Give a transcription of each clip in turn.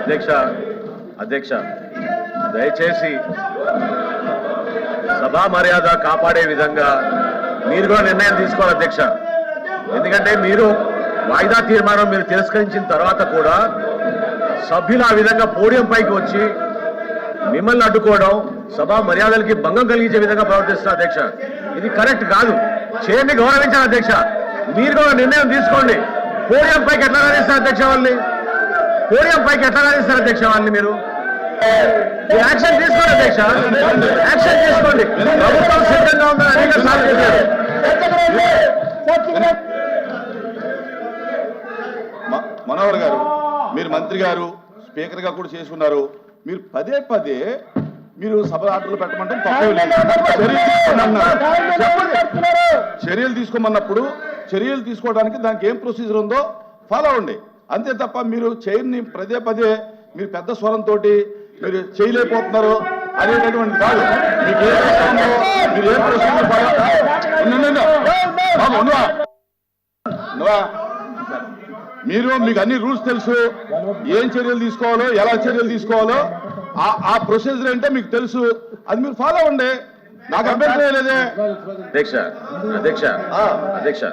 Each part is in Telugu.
అధ్యక్ష అధ్యక్ష దయచేసి సభా మర్యాద కాపాడే విధంగా మీరు కూడా నిర్ణయం తీసుకోవాలి అధ్యక్ష. ఎందుకంటే మీరు వాయిదా తీర్మానం మీరు తిరస్కరించిన తర్వాత కూడా సభ్యులు ఆ విధంగా పోడియం పైకి వచ్చి మిమ్మల్ని అడ్డుకోవడం సభా మర్యాదలకి భంగం కలిగించే విధంగా ప్రవర్తిస్తున్నారు అధ్యక్ష. ఇది కరెక్ట్ కాదు. చేయని గౌరవించాలి అధ్యక్ష. మీరు కూడా నిర్ణయం తీసుకోండి. పోడియం పైకి ఎట్లా రాణిస్తారు అధ్యక్ష వాళ్ళని? పోడియం పైకి ఎట్లా రాణిస్తారు అధ్యక్ష వాళ్ళని? మీరు యాక్షన్ తీసుకోండి అధ్యక్ష, యాక్షన్ తీసుకోండి. ప్రభుత్వం సిద్ధంగా ఉందని అనేక సార్లు చెప్పారు. మనోహర్ గారు, మీరు మంత్రి గారు, స్పీకర్ గా కూడా చేసుకున్నారు. మీరు పదే పదే మీరు సభ ఆటలు పెట్టమంటే తప్పే లేదు. చర్యలు తీసుకోమన్నప్పుడు చర్యలు తీసుకోవడానికి దానికి ఏం ప్రొసీజర్ ఉందో ఫాలో అవ్వండి. అంతే తప్ప మీరు చైర్ని పదే పదే మీరు పెద్ద స్వరంతో మీరు చేయలేకపోతున్నారు అనేటటువంటి కాదు. మీకు ఏ మీరు ఏ ప్రొసీజర్ మీరు మీకు అన్ని రూల్స్ తెలుసు. ఏం చర్యలు తీసుకోవాలో, ఎలా చర్యలు తీసుకోవాలో ఆ ప్రొసీజర్ అంటే మీకు తెలుసు. అది మీరు ఫాలో అవ్వండి. నాకు అభ్యంతరం లేదే అధ్యక్ష. అధ్యక్ష అధ్యక్ష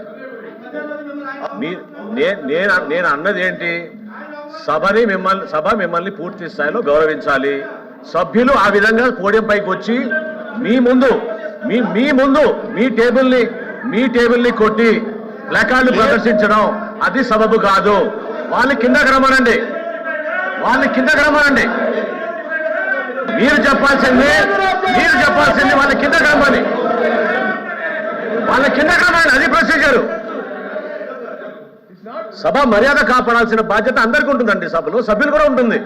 నేను అన్నది ఏంటి? సభ మిమ్మల్ని పూర్తి స్థాయిలో గౌరవించాలి. సభ్యులు ఆ విధంగా పోడియం పైకి వచ్చి మీ ముందు మీ టేబుల్ని కొట్టి ప్లకార్డులు ప్రదర్శించడం అది సబబు కాదు. వాళ్ళని కిందకి రమ్మనండి. మీరు చెప్పాల్సింది వాళ్ళ కిందకి రమ్మని. అది ప్రొసీజరు. సభ మర్యాద కాపాడాల్సిన బాధ్యత అందరికీ ఉంటుందండి. సభ్యులు కూడా ఉంటుంది.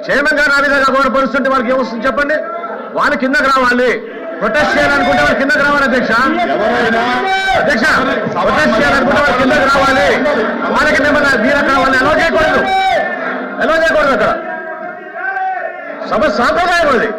చైర్మన్ గారు ఆ విధంగా గౌరవపరుస్తుంటే వాళ్ళకి ఏమొస్తుంది చెప్పండి? వాళ్ళ కిందకి రావాలి. ప్రొటెస్ట్ చేయాలనుకుంటే వాళ్ళు కిందకి రావాలి అధ్యక్ష. ప్రొటెస్ట్ చేయాలనుకుంటే వాళ్ళు కిందకి రావాలి. వాళ్ళకి వీర కావాలి. ఎలా చేయకూడదు అక్కడ. సభ సాంప్రదాయం అది.